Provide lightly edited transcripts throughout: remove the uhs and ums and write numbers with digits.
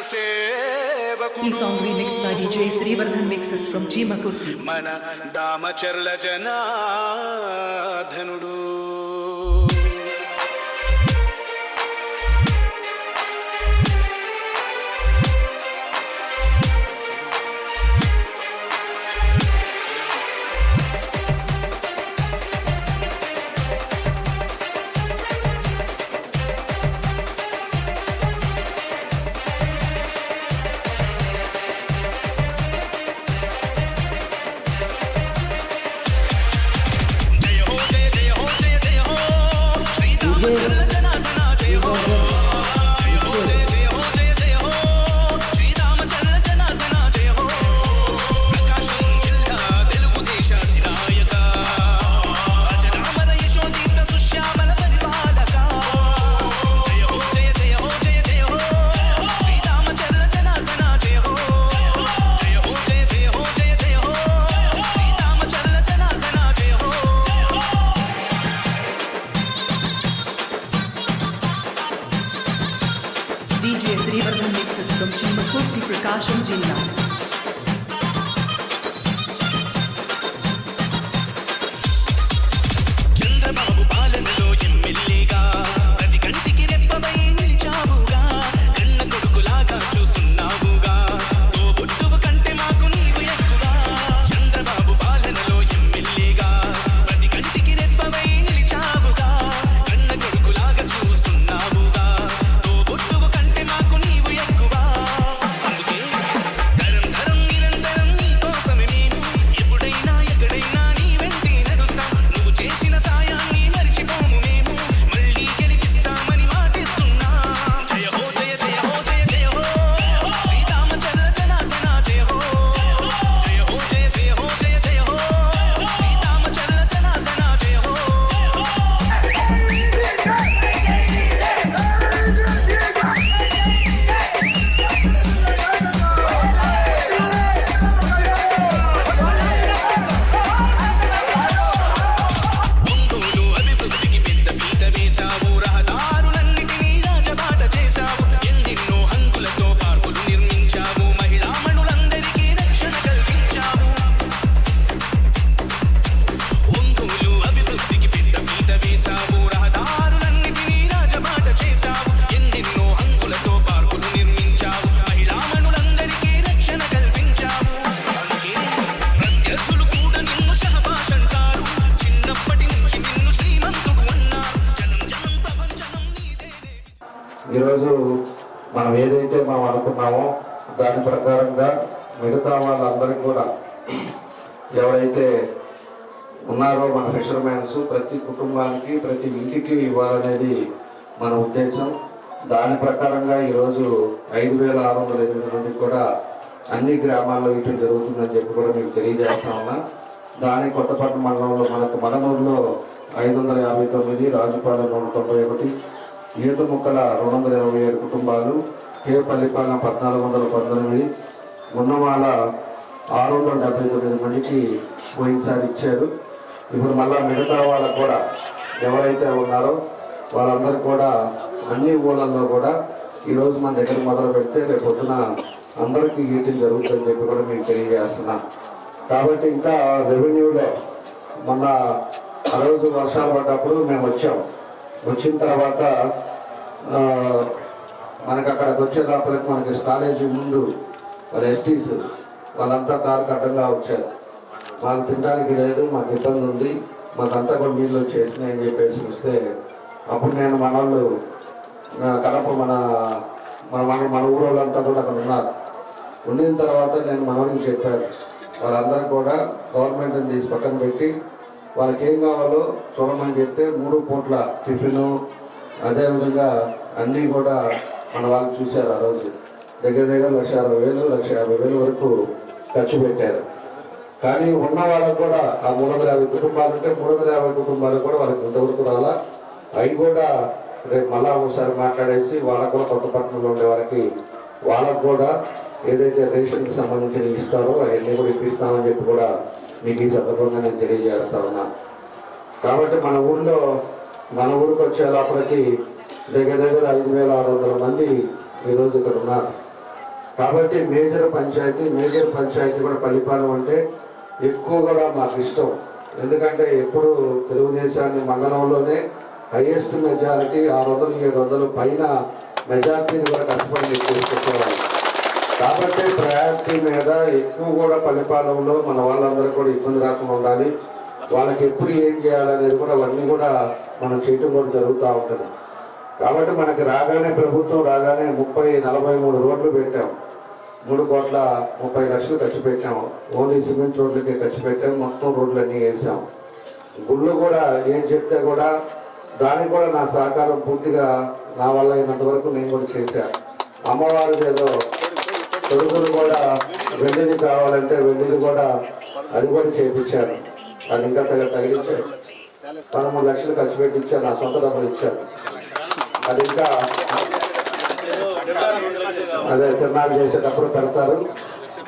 ఈ song remixed by DJ Srivardhan mixes from G Makurti. మన Damacharla జనాధనుడు DJ Srivardhan mixes from G Makurti Prakasham Jilla. ఈరోజు మనం ఏదైతే మనం అనుకున్నామో దాని ప్రకారంగా మిగతా వాళ్ళందరికీ కూడా ఎవరైతే ఉన్నారో మన ఫిషర్మ్యాన్స్ ప్రతి కుటుంబానికి ప్రతి ఇంటికి ఇవ్వాలనేది మన ఉద్దేశం. దాని ప్రకారంగా ఈరోజు 5,608 మందికి కూడా అన్ని గ్రామాల్లో ఇటు జరుగుతుందని చెప్పి కూడా మీకు తెలియజేస్తా ఉన్నా. దాని కొత్తపట్నం మండలంలో మనకు మడమూరులో 559, రాజుపాలెం 191, ఈతముక్కల 227 కుటుంబాలు, కేపల్లిపాలెం 1419, ఉన్నమాల 679 మందికి పోయినసారి ఇచ్చారు. ఇప్పుడు మళ్ళా మిగతా వాళ్ళకు కూడా ఎవరైతే ఉన్నారో వాళ్ళందరూ కూడా అన్ని ఊళ్ళల్లో కూడా ఈరోజు మన దగ్గర మొదలు పెడితే రేపు పొద్దున అందరికీ ఈటింగ్ జరుగుతుందని చెప్పి కూడా మీకు తెలియజేస్తున్నాం. కాబట్టి ఇంకా రెవెన్యూలో మొన్న ఆ రోజు వర్షాలు పడ్డప్పుడు మేము వచ్చిన తర్వాత మనకు అక్కడికి వచ్చే లోపలికి మనకి కాలేజీ ముందు వాళ్ళ ఎస్టీస్ వాళ్ళంతా కారుకు అడ్డంగా వచ్చారు. మాకు తినడానికి లేదు, మాకు ఇబ్బంది ఉంది, మాకంతా కూడా నీళ్ళు వచ్చేసినాయి అని చెప్పేసి వస్తే అప్పుడు నేను మన వాళ్ళు కడప మన ఊరోళ్ళంతా కూడా అక్కడ ఉన్నారు. ఉండిన తర్వాత నేను మనవరికి చెప్పాను, వాళ్ళందరూ కూడా గవర్నమెంట్ని తీసి పక్కన పెట్టి వాళ్ళకి ఏం కావాలో చూడమని చెప్తే 3 పూట్ల టిఫిను అదేవిధంగా అన్నీ కూడా మన వాళ్ళు చూశారు. ఆ రోజు దగ్గర 1,60,000, 1,50,000 వరకు ఖర్చు పెట్టారు. కానీ ఉన్న వాళ్ళకు కూడా ఆ 350 కుటుంబాలు ఉంటే 350 కుటుంబాలు కూడా వాళ్ళకి ఇంతవరకు రాలా. అవి కూడా రేపు మళ్ళా ఒకసారి మాట్లాడేసి వాళ్ళకు కూడా కొత్తపట్నంలో ఉండే వాళ్ళకి వాళ్ళకు కూడా ఏదైతే రేషన్కి సంబంధించి ఇస్తారో అవన్నీ కూడా ఇప్పిస్తామని చెప్పి కూడా మీకు ఈ సందర్భంగా నేను తెలియజేస్తా ఉన్నా. కాబట్టి మన ఊరికి వచ్చే లోపలికి దగ్గర 5,600 మంది ఈరోజు ఇక్కడ ఉన్నారు. కాబట్టి మేజర్ పంచాయతీ కూడా పల్లిపాలెం అంటే ఎక్కువ కూడా మాకు ఇష్టం. ఎందుకంటే ఎప్పుడు తెలుగుదేశాన్ని మండలంలోనే హైయెస్ట్ మెజారిటీ 600-700 పైన మెజారిటీని కూడా కష్టపడి తీసుకొచ్చేవాళ్ళు. కాబట్టి ప్రయారిటీ మీద ఎక్కువ కూడా పల్లిపాలెంలో మన వాళ్ళందరూ కూడా ఇబ్బంది రాకుండా ఉండాలి, వాళ్ళకి ఎప్పుడు ఏం చేయాలనేది కూడా అవన్నీ కూడా మనం చేయటం కూడా జరుగుతూ ఉంటుంది. కాబట్టి మనకి రాగానే ప్రభుత్వం రాగానే 43 రోడ్లు పెట్టాం, 3,30,00,000 ఖర్చు పెట్టాం. ఓన్లీ సిమెంట్ రోడ్లకే ఖర్చు పెట్టాం, మొత్తం రోడ్లన్నీ వేసాం. గుళ్ళు కూడా ఏం చెప్తే కూడా దానికి కూడా నా సహకారం పూర్తిగా నా వల్ల అయినంత వరకు నేను కూడా చేశాను. అమ్మవారిది ఏదో తొడుగులు కూడా వెండిది కావాలంటే వెండిది కూడా అది కూడా చేయించాను. అది ఇంకా తగిలించాను. 13 లక్షలు ఖర్చు పెట్టి ఇచ్చాను, నా సొంత డబ్బులు ఇచ్చాను. అది ఇంకా అదే తిరునాళ్ళు చేసేటప్పుడు పెడతారు.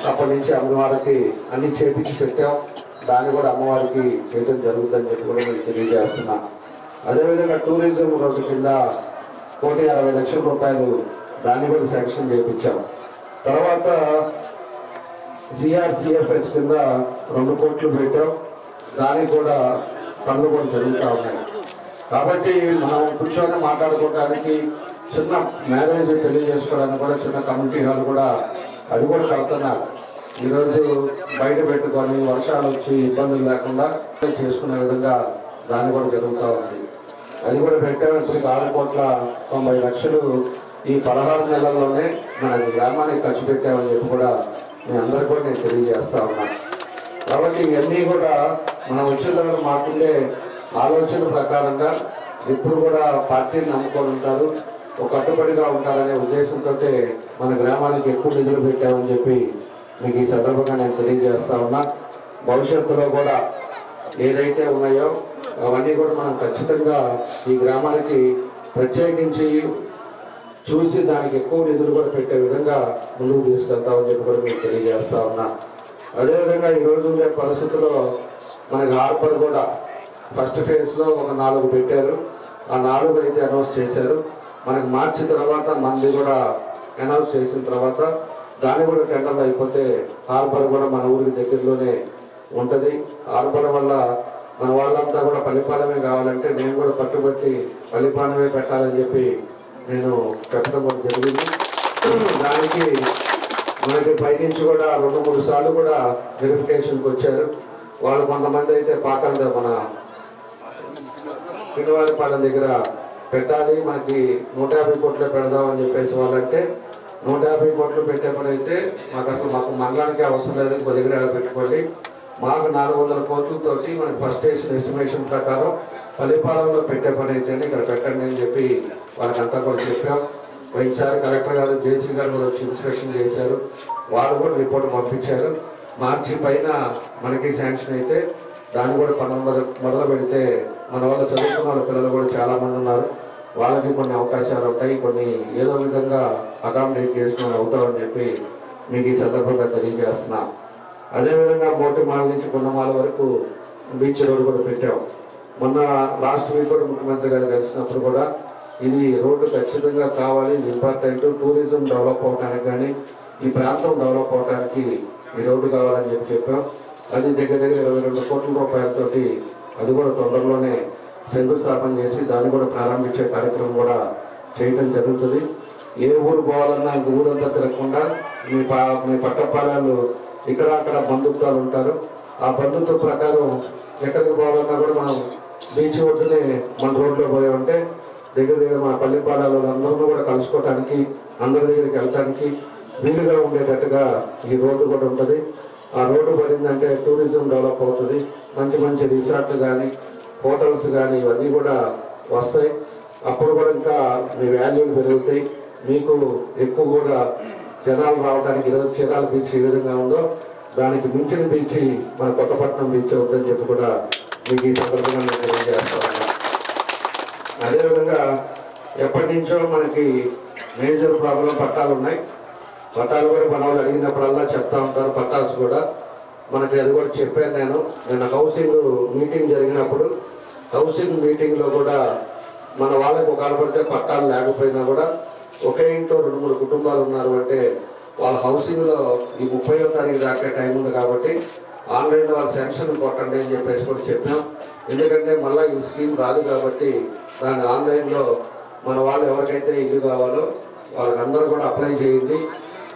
అప్పటి నుంచి అమ్మవారికి అన్ని చేపించి పెట్టాం. దాన్ని కూడా అమ్మవారికి చేయడం జరుగుతుందని చెప్పి కూడా నేను తెలియజేస్తున్నాను. అదేవిధంగా టూరిజం రోడ్డు కింద 1,60,00,000 రూపాయలు దాన్ని కూడా శాంక్షన్ చేయించాం. తర్వాత సిఆర్సిఎఫ్ఎస్ కింద 2 కోట్లు పెట్టాం, దానికి కూడా పనులు కూడా జరుగుతూ ఉన్నాయి. కాబట్టి మనం కూర్చొని మాట్లాడుకోవడానికి చిన్న మ్యారేజ్ పెళ్లి చేసుకోవడానికి కూడా చిన్న కమ్యూనిటీ హాల్ కూడా అది కూడా కడుతున్నారు. ఈరోజు బయట పెట్టుకొని వర్షాలు వచ్చి ఇబ్బందులు లేకుండా చేసుకునే విధంగా దాన్ని కూడా జరుగుతూ ఉంది. అది కూడా పెట్టాము. ఇప్పుడు 6,90,00,000 ఈ 16 నెలల్లోనే మన గ్రామానికి ఖర్చు పెట్టామని చెప్పి కూడా మీ అందరికీ కూడా నేను తెలియజేస్తా ఉన్నాను. కాబట్టి ఇవన్నీ కూడా మనం వచ్చిన తర్వాత మాకుండే ఆలోచన ప్రకారంగా ఇప్పుడు కూడా పార్టీని నమ్ముకొని ఉంటారు, ఒక కట్టుబడిగా ఉంటారనే ఉద్దేశంతో మన గ్రామానికి ఎక్కువ నిధులు పెట్టామని చెప్పి మీకు ఈ సందర్భంగా నేను తెలియజేస్తా ఉన్నా. భవిష్యత్తులో కూడా ఏదైతే ఉన్నాయో అవన్నీ కూడా మనం ఖచ్చితంగా ఈ గ్రామానికి ప్రత్యేకించి చూసి దానికి ఎక్కువ నిధులు కూడా పెట్టే విధంగా ముందుకు తీసుకెళ్తామని చెప్పి కూడా మీకు తెలియజేస్తా ఉన్నా. అదేవిధంగా ఈరోజు ఉండే పరిస్థితుల్లో మనకి హార్బర్ కూడా ఫస్ట్ ఫేజ్లో ఒక 4 పెట్టారు. ఆ 4 అయితే అనౌన్స్ చేశారు. మనకి మార్చి తర్వాత మంది కూడా అనౌన్స్ చేసిన తర్వాత దాన్ని కూడా టెండర్లు అయిపోతే హార్బర్ కూడా మన ఊరికి దగ్గరలోనే ఉంటుంది. హార్బర్ వల్ల మన వాళ్ళంతా కూడా పల్లిపాలెమే కావాలంటే నేను కూడా పట్టుబట్టి పల్లిపాలెమే పెట్టాలని చెప్పి నేను చెప్పడం కూడా జరిగింది. దానికి మనకి పైనుంచి కూడా 2-3 సార్లు కూడా వెరిఫికేషన్కి వచ్చారు. వాళ్ళు కొంతమంది అయితే పాకల మన పిల్లవారిపాలెం దగ్గర పెట్టాలి, మనకి 150 కోట్లే పెడదామని చెప్పేసి వాళ్ళంటే 150 కోట్లు పెట్టే పని అయితే మాకు మండలానికి అవసరం లేదు, ఇంకో దగ్గర ఎలా పెట్టుకోండి, మాకు 400 కోట్లతోటి మనకి ఫస్ట్ స్టేషన్ ఎస్టిమేషన్ ప్రకారం పల్లిపాలెంలో పెట్టే పని అయితేనే ఇక్కడ పెట్టండి అని చెప్పి వాళ్ళకంతా కూడా చెప్పాం. పోయినసారి కలెక్టర్ గారు జేసీ గారు కూడా వచ్చి ఇన్స్పెక్షన్ చేశారు, వాళ్ళు కూడా రిపోర్ట్ పంపించారు. మార్చి పైన మనకి శాంక్షన్ అయితే దాన్ని కూడా పనులు మొదలు పెడితే మన వాళ్ళు చదువుకున్న వాళ్ళ పిల్లలు కూడా చాలామంది ఉన్నారు, వాళ్ళకి కొన్ని అవకాశాలు ఉంటాయి, కొన్ని ఏదో విధంగా అకామిడేట్ చేసుకుని అవుతామని చెప్పి మీకు ఈ సందర్భంగా తెలియజేస్తున్నా. అదేవిధంగా మోటిమాల నుంచి గుండమాల వరకు బీచ్ రోడ్డు కూడా పెట్టాం. మొన్న లాస్ట్ వీక్ కూడా ముఖ్యమంత్రి గారు కలిసినప్పుడు కూడా ఇది రోడ్డు ఖచ్చితంగా కావాలి, ఇది ఇంపార్టెంట్, టూరిజం డెవలప్ అవడానికి కానీ ఈ ప్రాంతం డెవలప్ అవడానికి ఈ రోడ్డు కావాలని చెప్పాం. అది దగ్గర 22 కోట్ల రూపాయలతోటి అది కూడా తొందరలోనే శంకుస్థాపన చేసి దాన్ని కూడా ప్రారంభించే కార్యక్రమం కూడా చేయడం జరుగుతుంది. ఏ ఊరు పోవాలన్నా ఇంక ఊరంతా తిరగకుండా మీ పట్టపాలెలు ఇక్కడ అక్కడ బంధుత్వాలు ఉంటారు, ఆ బంధుత్వ ప్రకారం ఎక్కడికి పోవాలన్నా కూడా మనం బీచ్ ఒడ్డునే మన రోడ్లో పోయామంటే దగ్గర మన పల్లిపాలెలు అందరూ కూడా కలుసుకోవటానికి అందరి దగ్గరికి వెళ్ళటానికి వీలుగా ఉండేటట్టుగా ఈ రోడ్డు కూడా ఉంటుంది. ఆ రోడ్డు పడిందంటే టూరిజం డెవలప్ అవుతుంది, మంచి మంచి రిసార్ట్లు కానీ హోటల్స్ కానీ ఇవన్నీ కూడా వస్తాయి. అప్పుడు కూడా ఇంకా మీ వాల్యూలు పెరుగుతాయి, మీకు ఎక్కువ కూడా జనాలు రావడానికి. ఈరోజు చీరాల బీచ్ ఏ విధంగా ఉందో దానికి మించిన బీచ్ మన కొత్తపట్నం బీచ్ అవుతుందని చెప్పి కూడా మీకు ఈ సందర్భంగా నేను తెలియజేస్తాను. అదేవిధంగా ఎప్పటి నుంచో మనకి మేజర్ ప్రాబ్లం పట్టాలు ఉన్నాయి. పట్టాలు కూడా మన వాళ్ళు అడిగినప్పుడల్లా చెప్తా ఉంటారు. పట్టాల్సి కూడా మనకి అది కూడా చెప్పాను నేను హౌసింగ్ మీటింగ్ జరిగినప్పుడు హౌసింగ్ మీటింగ్లో కూడా మన వాళ్ళకి ఒకవేళ పడితే పట్టాలు లేకపోయినా కూడా ఒకే ఇంట్లో 2-3 కుటుంబాలు ఉన్నారు అంటే వాళ్ళ హౌసింగ్లో ఈ 30వ తారీఖు దాకా టైం ఉంది కాబట్టి ఆన్లైన్లో వాళ్ళ శాంక్షన్ కొట్టండి అని చెప్పేసి కూడా చెప్పాం. ఎందుకంటే మళ్ళీ ఈ స్కీమ్ రాదు కాబట్టి దాన్ని ఆన్లైన్లో మన వాళ్ళు ఎవరికైతే ఇల్లు కావాలో వాళ్ళకందరూ కూడా అప్లై చేయండి.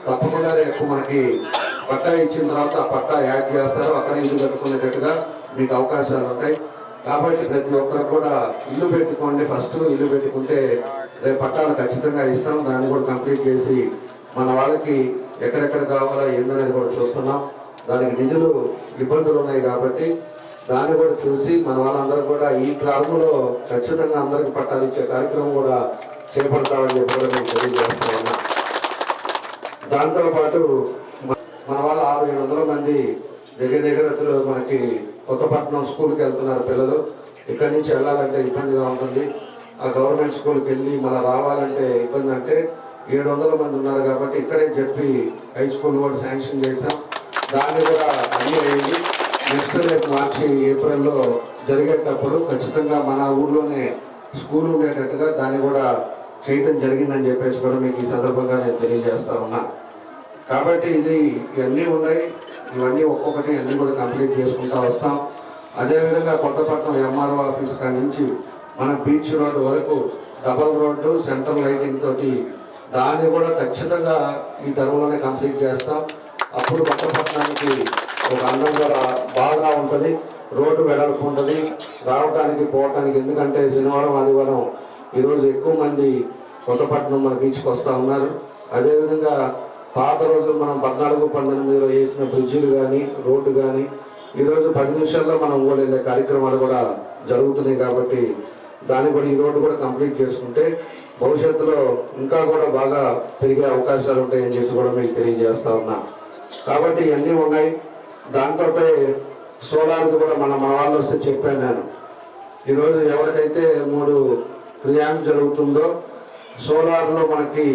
తప్పకుండా రేపు మనకి పట్టా ఇచ్చిన తర్వాత ఆ పట్టా యాడ్ చేస్తారు, అక్కడ ఇల్లు కట్టుకునేటట్టుగా మీకు అవకాశాలు ఉంటాయి. కాబట్టి ప్రతి ఒక్కరు కూడా ఇల్లు పెట్టుకోండి. ఫస్ట్ ఇల్లు పెట్టుకుంటే రేపు పట్టాలు ఖచ్చితంగా ఇస్తాం. దాన్ని కూడా కంప్లీట్ చేసి మన వాళ్ళకి ఎక్కడెక్కడ కావాలో ఏందనేది కూడా చూస్తున్నాం. దానికి నిధులు ఇబ్బందులు ఉన్నాయి కాబట్టి దాన్ని కూడా చూసి మన వాళ్ళందరూ కూడా ఈ టర్మ్లో ఖచ్చితంగా అందరికి పట్టాలు ఇచ్చే కార్యక్రమం కూడా చేపడతామని చెప్పి కూడా నేను తెలియజేస్తా ఉన్నా. దాంతోపాటు మన వాళ్ళు 600-700 మంది దగ్గర మనకి కొత్తపట్నం స్కూల్కి వెళ్తున్నారు పిల్లలు. ఇక్కడి నుంచి వెళ్ళాలంటే ఇబ్బందిగా ఉంటుంది. ఆ గవర్నమెంట్ స్కూల్కి వెళ్ళి మళ్ళీ రావాలంటే ఇబ్బంది. అంటే 700 మంది ఉన్నారు కాబట్టి ఇక్కడే చెప్పి హై స్కూల్ కూడా శాంక్షన్ చేశాం. దాన్ని కూడా అన్నీ అయ్యింది. నెక్స్ట్ రేపు మార్చి ఏప్రిల్లో జరిగేటప్పుడు ఖచ్చితంగా మన ఊర్లోనే స్కూల్ ఉండేటట్టుగా దాన్ని కూడా చేయటం జరిగిందని చెప్పేసి కూడా మీకు ఈ సందర్భంగా నేను తెలియజేస్తా ఉన్నా. కాబట్టి ఇవన్నీ ఉన్నాయి. ఇవన్నీ ఒక్కొక్కటి అన్నీ కూడా కంప్లీట్ చేసుకుంటూ వస్తాం. అదేవిధంగా కొత్తపట్నం ఎంఆర్ఓ ఆఫీస్ కాడి నుంచి మన బీచ్ రోడ్డు వరకు డబల్ రోడ్డు సెంట్రల్ లైటింగ్ తోటి దాన్ని కూడా ఖచ్చితంగా ఈ టర్మ్లోనే కంప్లీట్ చేస్తాం. అప్పుడు కొత్తపట్నానికి ఒక అందంగా బాగా ఉంటుంది. రోడ్డు వెడల్పు ఉంటుంది రావడానికి పోవటానికి. ఎందుకంటే శనివారం ఆదివారం ఈరోజు ఎక్కువ మంది కొత్తపట్నం మన బీచ్కి వస్తూ ఉన్నారు. అదేవిధంగా పాత రోజులు మనం 14-18లో వేసిన బ్రిడ్జిలు కానీ రోడ్డు కానీ ఈరోజు 10 నిమిషాల్లో మనం కూడా వెళ్ళే కార్యక్రమాలు కూడా జరుగుతున్నాయి. కాబట్టి దాన్ని కూడా ఈ రోడ్డు కూడా కంప్లీట్ చేసుకుంటే భవిష్యత్తులో ఇంకా కూడా బాగా పెరిగే అవకాశాలు ఉంటాయని చెప్పి కూడా మీకు తెలియజేస్తా ఉన్నా. కాబట్టి ఇవన్నీ ఉన్నాయి. దాంతో సోలార్ది కూడా మన వాళ్ళు వస్తే చెప్పాను నేను. ఈరోజు ఎవరికైతే 3 amps జరుగుతుందో సోలార్లో మనకి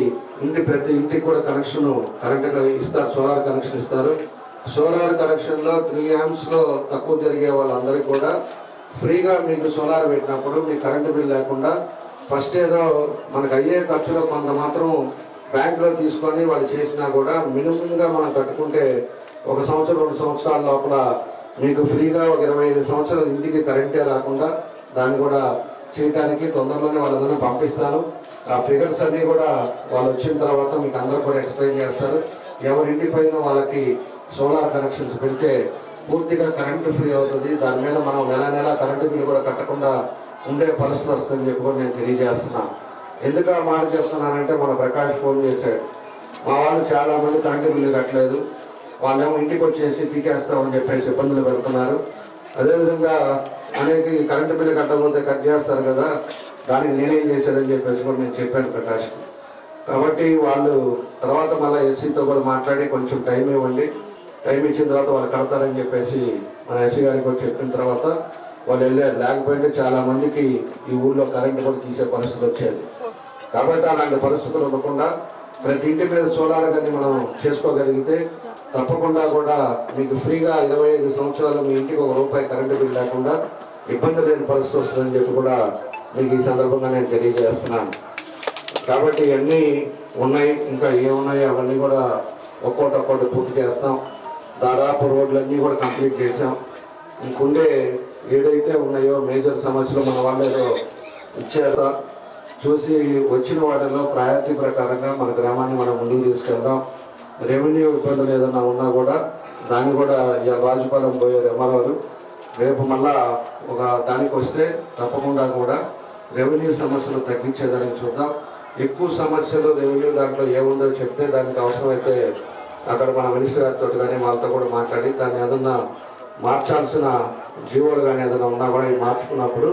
ప్రతి ఇంటికి కూడా కనెక్షన్ కరెంట్గా ఇస్తారు. సోలార్ కనెక్షన్ ఇస్తారు. సోలార్ కనెక్షన్లో 3 amps తక్కువ జరిగే వాళ్ళందరికీ కూడా ఫ్రీగా మీకు సోలార్ పెట్టినప్పుడు మీ కరెంటు బిల్ లేకుండా ఫస్ట్ ఏదో మనకు అయ్యే ఖర్చులో కొంత మాత్రం బ్యాంకులో తీసుకొని వాళ్ళు చేసినా కూడా మినిమంగా మనం కట్టుకుంటే 1 సంవత్సరం 2 సంవత్సరాల లోపల మీకు ఫ్రీగా ఒక 25 సంవత్సరాలు ఇంటికి కరెంటే రాకుండా దాన్ని కూడా చేయడానికి తొందరలోనే వాళ్ళందరినీ పంపిస్తాను. ఆ ఫిగర్స్ అన్నీ కూడా వాళ్ళు వచ్చిన తర్వాత మీకు అందరూ కూడా ఎక్స్ప్లెయిన్ చేస్తారు. ఎవరింటి పైన వాళ్ళకి సోలార్ కనెక్షన్స్ పెడితే పూర్తిగా కరెంటు ఫ్రీ అవుతుంది. దాని మీద మనం నెల కరెంటు బిల్లు కూడా కట్టకుండా ఉండే పరిస్థితి వస్తుందని చెప్పి కూడా నేను తెలియజేస్తున్నాను. ఎందుకు ఆ మాట చెప్తున్నానంటే మన ప్రకాష్ ఫోన్ చేశాడు. మా వాళ్ళు చాలామంది కరెంటు బిల్లు కట్టలేదు, వాళ్ళేమో ఇంటికి వచ్చేసి పీకేస్తామని చెప్పేసి ఇబ్బందులు పెడుతున్నారు. అదేవిధంగా అనేక కరెంటు బిల్లు కట్టకపోతే కట్ చేస్తారు కదా, దానికి నేనేం చేశానని చెప్పేసి కూడా నేను చెప్పాను ప్రకాష్. కాబట్టి వాళ్ళు తర్వాత మళ్ళీ ఎస్సీతో కూడా మాట్లాడి కొంచెం టైం ఇవ్వండి, టైం ఇచ్చిన తర్వాత వాళ్ళు కడతారని చెప్పేసి మన ఎస్సీ గారికి కూడా చెప్పిన తర్వాత వాళ్ళు వెళ్ళారు. లేకపోతే చాలామందికి ఈ ఊళ్ళో కరెంటు కూడా తీసే పరిస్థితి వచ్చేది. కాబట్టి అలాంటి పరిస్థితులు ఉండకుండా ప్రతి ఇంటి మీద సోలార్ కానీ మనం చేసుకోగలిగితే తప్పకుండా కూడా మీకు ఫ్రీగా 25 సంవత్సరాలు మీ ఇంటికి ₹1 కరెంటు బిల్ లేకుండా ఇబ్బంది లేని పరిస్థితి వస్తుందని చెప్పి కూడా మీకు ఈ సందర్భంగా నేను తెలియజేస్తున్నాను. కాబట్టి ఇవన్నీ ఉన్నాయి. ఇంకా ఏమున్నాయి అవన్నీ కూడా ఒక్కొక్కటి పూర్తి చేస్తాం. దాదాపు రోడ్లన్నీ కూడా కంప్లీట్ చేసాం. ఇంకుండే ఏదైతే ఉన్నాయో మేజర్ సమస్యలు మన వాళ్ళు ఏదో ఇచ్చారో చూసి వచ్చిన వాటిలో ప్రయారిటీ ప్రకారంగా మన గ్రామాన్ని మనం ముందుకు తీసుకెళ్దాం. రెవెన్యూ ఇబ్బందులు ఏదైనా ఉన్నా కూడా దాన్ని కూడా రాజుపాలెం పోయేది ఎంఆర్ఓలు రేపు మళ్ళా ఒక దానికి వస్తే తప్పకుండా కూడా రెవెన్యూ సమస్యలు తగ్గించేదానికి చూద్దాం. ఎక్కువ సమస్యలు రెవెన్యూ దాంట్లో ఏముందో చెప్తే దానికి అవసరమైతే అక్కడ మన మినిస్టర్ గారితో కానీ వాళ్ళతో కూడా మాట్లాడి దాన్ని ఏదన్నా మార్చాల్సిన జీవోలు కానీ ఏదైనా ఉన్నా కూడా మార్చుకున్నప్పుడు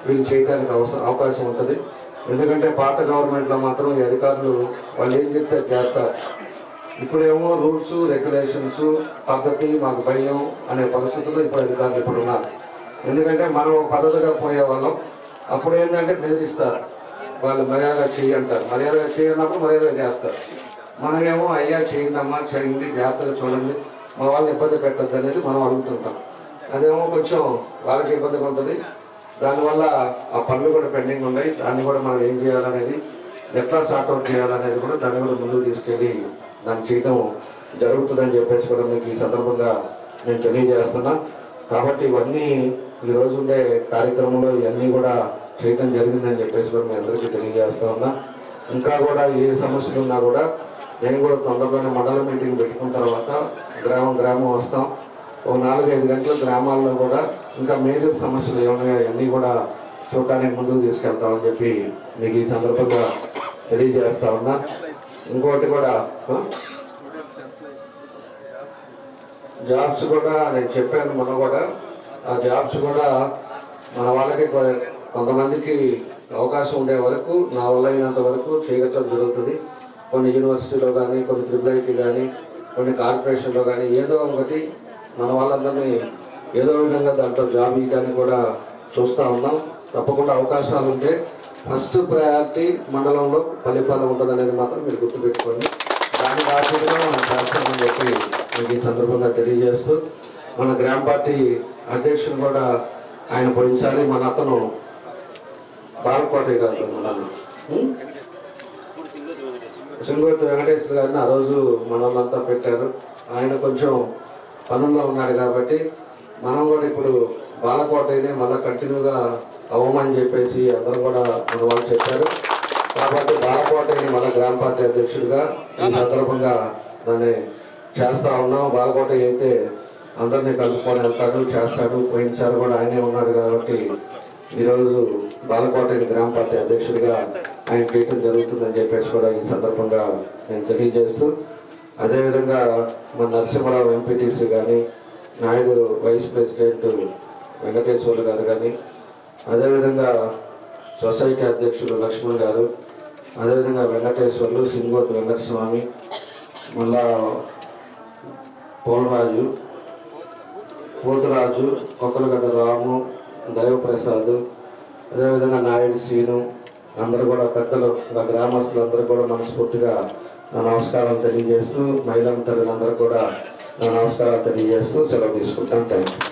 వీళ్ళు చేయడానికి అవకాశం ఉంటుంది. ఎందుకంటే పాత గవర్నమెంట్లో మాత్రం ఈ అధికారులు వాళ్ళు ఏం చెప్తే చేస్తారు. ఇప్పుడేమో రూల్స్ రెగ్యులేషన్స్ పద్ధతి మాకు భయం అనే పరిస్థితుల్లో ఇప్పుడు అధికారులు ఇప్పుడు ఉన్నారు. ఎందుకంటే మనం ఒక పద్ధతిగా పోయేవాళ్ళం. అప్పుడు ఏంటంటే బెదిరిస్తారు, వాళ్ళు మర్యాద చేయంటారు. మర్యాద చేయనప్పుడు మర్యాద చేస్తారు. మనమేమో అయ్యా చేయండమ్మా, చేయండి, జాగ్రత్తగా చూడండి, మా వాళ్ళని ఇబ్బంది పెట్టద్దు అనేది మనం అడుగుతుంటాం. అదేమో కొంచెం వాళ్ళకి ఇబ్బందిగా ఉంటుంది. దానివల్ల ఆ పనులు కూడా పెండింగ్ ఉన్నాయి. దాన్ని కూడా మనం ఏం చేయాలనేది, ఎట్లా సార్ట్అవుట్ చేయాలనేది కూడా దాన్ని కూడా ముందుకు తీసుకెళ్ళి దాన్ని చేయటం జరుగుతుందని చెప్పేసి కూడా మీకు ఈ సందర్భంగా నేను తెలియజేస్తున్నా. కాబట్టి ఇవన్నీ ఈ రోజు ఉండే కార్యక్రమంలో ఇవన్నీ కూడా చేయటం జరిగిందని చెప్పేసి కూడా మీ అందరికీ తెలియజేస్తా ఉన్నా. ఇంకా కూడా ఏ సమస్యలు ఉన్నా కూడా నేను కూడా తొందరలోనే మండల మీటింగ్ పెట్టుకున్న తర్వాత గ్రామం వస్తాం. ఒక 4-5 గంటల గ్రామాల్లో కూడా ఇంకా మేజర్ సమస్యలు ఏమన్నాయో అవన్నీ కూడా చూడటానికి ముందుకు తీసుకెళ్తామని చెప్పి మీకు ఈ సందర్భంగా తెలియజేస్తా ఉన్నా. ఇంకోటి కూడా జాబ్స్ కూడా నేను చెప్పాను మొన్న కూడా, ఆ జాబ్స్ కూడా మన వాళ్ళకి కొంతమందికి అవకాశం ఉండే వరకు నా వల్ల అయినంత వరకు చేయటం జరుగుతుంది. కొన్ని యూనివర్సిటీలో కానీ, కొన్ని IIIT కానీ, కొన్ని కార్పొరేషన్లో కానీ ఏదో ఒకటి మన వాళ్ళందరినీ ఏదో విధంగా దాంట్లో జాబ్ ఇవ్వడానికి కూడా చూస్తూ ఉన్నాం. తప్పకుండా అవకాశాలు ఉంటే ఫస్ట్ ప్రయారిటీ మండలంలో పల్లిపాలెం ఉంటుంది అనేది మాత్రం మీరు గుర్తుపెట్టుకోండి. దాని బాధ్యతగా మనం చేస్తామని చెప్పి మీకు ఈ సందర్భంగా తెలియజేస్తూ, మన గ్రామ పార్టీ అధ్యక్షుడు కూడా ఆయన పోయినసారి మన అతను బాలకోట గారు సింగోతి వెంకటేశ్వర గారిని ఆ రోజు మన వాళ్ళంతా పెట్టారు. ఆయన కొంచెం పనుల్లో ఉన్నాడు కాబట్టి మనం కూడా ఇప్పుడు బాలకోటనే మళ్ళీ కంటిన్యూగా అవ్వమని చెప్పేసి అందరూ కూడా మన వాళ్ళు చెప్పారు. కాబట్టి బాలకోటని మన గ్రామ పార్టీ అధ్యక్షుడిగా ఈ సందర్భంగా దాన్ని చేస్తూ ఉన్నాం. బాలకోట అయితే అందరినీ కలుపుకొని వెళ్తాడు, చేస్తాడు. పోయినసారి కూడా ఆయనే ఉన్నాడు కాబట్టి ఈరోజు బాలకోటని గ్రామ పార్టీ అధ్యక్షుడిగా ఆయన చేయటం జరుగుతుందని చెప్పేసి కూడా ఈ సందర్భంగా నేను తెలియజేస్తూ, అదేవిధంగా మన నరసింహరావు ఎంపీటీసీ కానీ, నాయుడు వైస్ ప్రెసిడెంట్ వెంకటేశ్వర్లు గారు కానీ, అదేవిధంగా సొసైటీ అధ్యక్షులు లక్ష్మణ్ గారు, అదేవిధంగా వెంకటేశ్వర్లు, సింగోతు వెంకటస్వామి, మళ్ళా పోలరాజు, పోతురాజు, కొత్తలగడ్డ రాము, దైవప్రసాద్, అదేవిధంగా నాయుడు శ్రీను, అందరూ కూడా పెద్దలు, గ్రామస్తులందరూ కూడా మనస్ఫూర్తిగా నా నమస్కారాలు తెలియజేస్తూ, మహిళా తల్లులందరూ కూడా నా నమస్కారాలు తెలియజేస్తూ సెలవు తీసుకుంటాను. Thank you.